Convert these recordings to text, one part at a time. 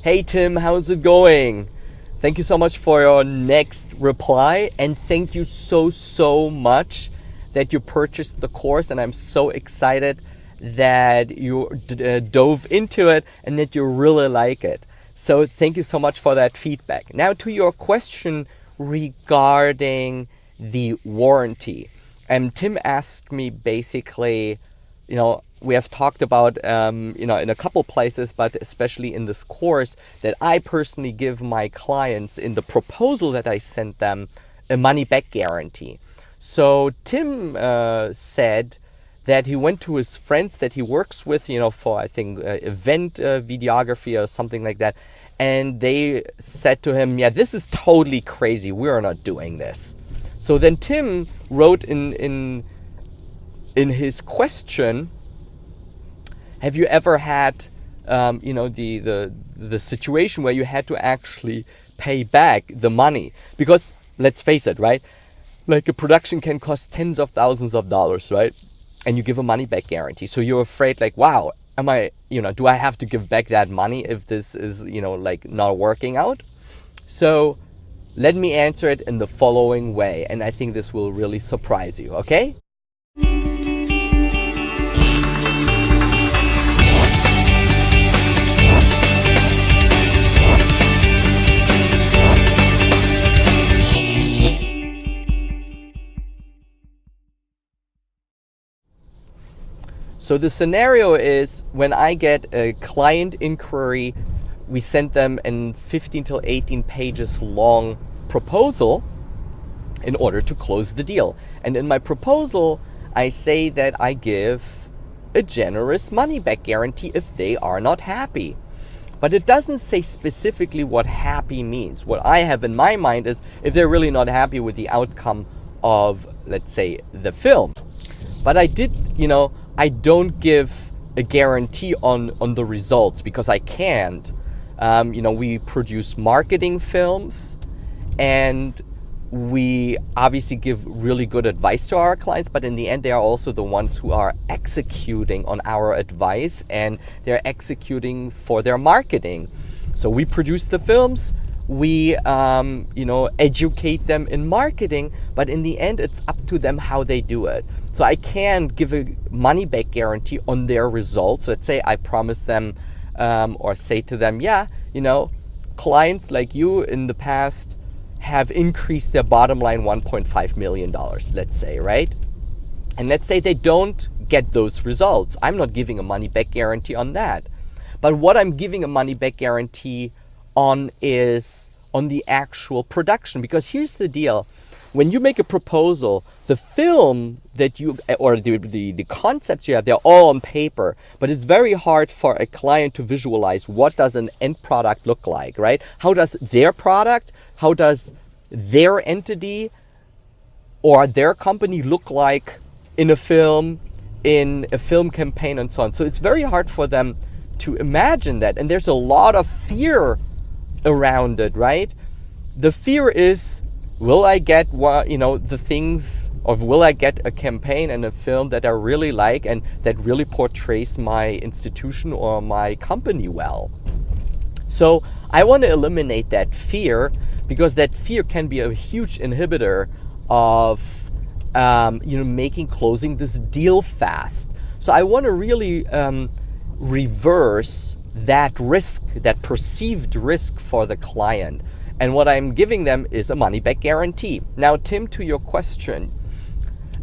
Hey Tim, how's it going? Thank you so much for your next reply, and thank you so much that you purchased the course, and I'm so excited that you dove into it and that you really like it. So thank you so much for that feedback. Now to your question regarding the warranty. Tim asked me basically, we have talked about, in a couple places, but especially in this course, that I personally give my clients in the proposal that I sent them a money back guarantee. So Tim said that he went to his friends that he works with, for I think event videography or something like that. And they said to him, yeah, this is totally crazy. We are not doing this. So then Tim wrote in his question, have you ever had, the situation where you had to actually pay back the money? Because let's face it, right? Like a production can cost tens of thousands of dollars, right? And you give a money back guarantee. So you're afraid like, wow, do I have to give back that money if this is, not working out? So let me answer it in the following way. And I think this will really surprise you, okay? So the scenario is when I get a client inquiry, we send them a 15 to 18 pages long proposal in order to close the deal. And in my proposal, I say that I give a generous money back guarantee if they are not happy. But it doesn't say specifically what happy means. What I have in my mind is if they're really not happy with the outcome of, let's say, the film. But I don't give a guarantee on the results because I can't. We produce marketing films and we obviously give really good advice to our clients, but in the end, they are also the ones who are executing on our advice and they're executing for their marketing. So we produce the films, we educate them in marketing, but in the end, it's up to them how they do it. So I can give a money back guarantee on their results. Let's say I promise them or say to them, clients like you in the past have increased their bottom line $1.5 million, let's say, right? And let's say they don't get those results. I'm not giving a money back guarantee on that. But what I'm giving a money back guarantee on is on the actual production. Because here's the deal. When you make a proposal, the film that the concepts you have, they're all on paper, but it's very hard for a client to visualize what does an end product look like, right? How does their product, how does their entity or their company look like in a film campaign and so on. So it's very hard for them to imagine that. And there's a lot of fear around it, right? The fear is, will I get the things, or will I get a campaign and a film that I really like and that really portrays my institution or my company well? So I want to eliminate that fear because that fear can be a huge inhibitor of closing this deal fast. So I want to really reverse that risk, that perceived risk for the client. And what I'm giving them is a money back guarantee. Now, Tim, to your question,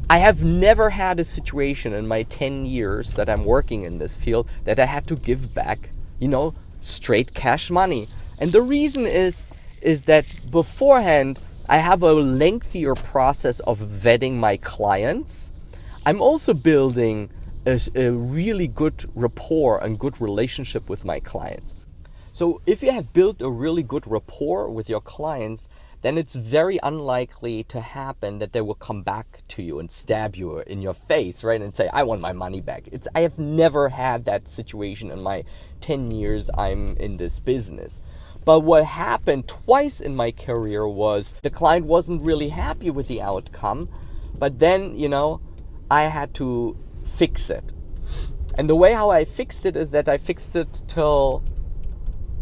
I have never had a situation in my 10 years that I'm working in this field that I had to give back, straight cash money. And the reason is that beforehand, I have a lengthier process of vetting my clients. I'm also building a really good rapport and good relationship with my clients. So if you have built a really good rapport with your clients, then it's very unlikely to happen that they will come back to you and stab you in your face, right? And say, I want my money back. I have never had that situation in my 10 years I'm in this business. But what happened twice in my career was the client wasn't really happy with the outcome, but then, I had to fix it. And the way how I fixed it is that I fixed it till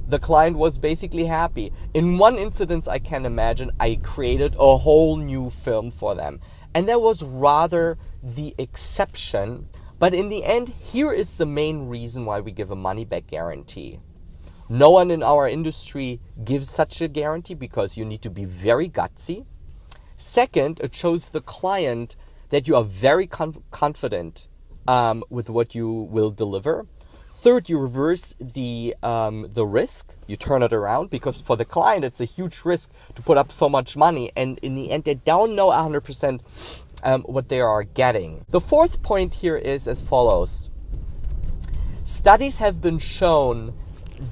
the client was basically happy. In one incident I can imagine, I created a whole new film for them. And that was rather the exception. But in the end, here is the main reason why we give a money back guarantee. No one in our industry gives such a guarantee because you need to be very gutsy. Second, it shows the client that you are very confident with what you will deliver. Third, you reverse the risk. You turn it around, because for the client, it's a huge risk to put up so much money. And in the end, they don't know 100% what they are getting. The fourth point here is as follows. Studies have been shown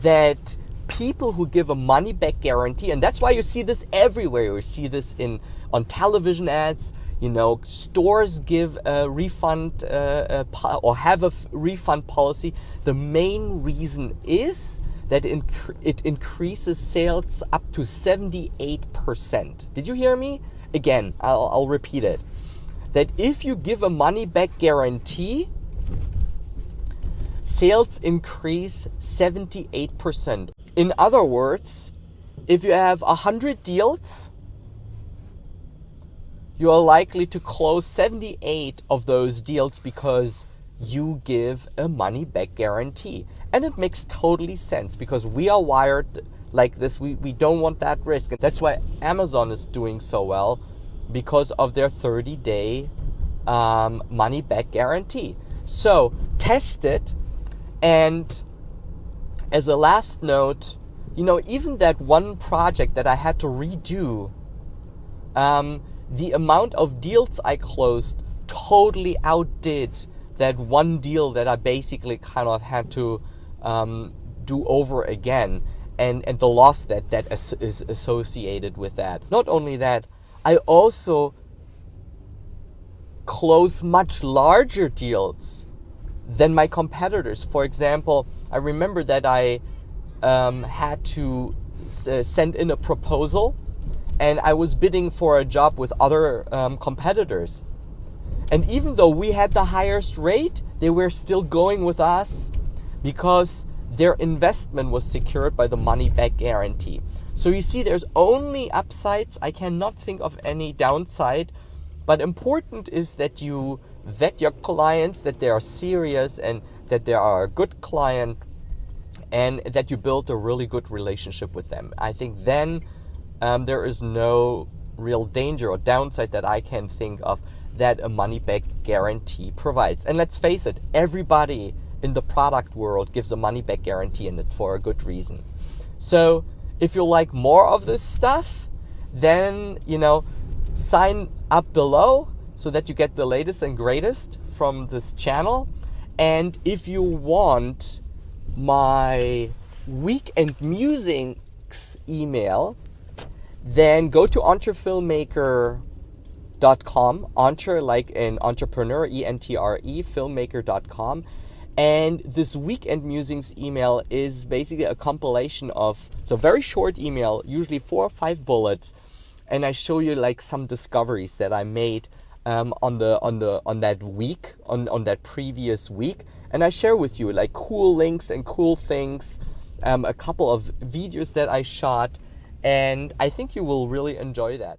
that people who give a money back guarantee, and that's why you see this everywhere. You see this on television ads. Stores give a refund or have a refund policy. The main reason is that it increases sales up to 78%. Did you hear me? Again, I'll repeat it. That if you give a money back guarantee, sales increase 78%. In other words, if you have 100 deals, you are likely to close 78 of those deals because you give a money back guarantee. And it makes totally sense because we are wired like this. We don't want that risk. And that's why Amazon is doing so well, because of their 30-day money back guarantee. So test it. And as a last note, even that one project that I had to redo, the amount of deals I closed totally outdid that one deal that I basically kind of had to do over again, and the loss that is associated with that. Not only that, I also close much larger deals than my competitors. For example, I remember that I had to send in a proposal, and I was bidding for a job with other competitors. And even though we had the highest rate, they were still going with us because their investment was secured by the money back guarantee. So you see, there's only upsides. I cannot think of any downside. But important is that you vet your clients, that they are serious and that they are a good client, and that you build a really good relationship with them. I think then there is no real danger or downside that I can think of that a money back guarantee provides. And let's face it, everybody in the product world gives a money back guarantee, and it's for a good reason. So if you like more of this stuff, then sign up below so that you get the latest and greatest from this channel. And if you want my weekend musings email, then go to entrefilmmaker.com, entre like an entrepreneur, ENTRE, filmmaker.com. And this weekend musings email is basically a compilation of, it's a very short email, usually 4 or 5 bullets, and I show you like some discoveries that I made on that week, on that previous week, and I share with you like cool links and cool things, a couple of videos that I shot, and I think you will really enjoy that.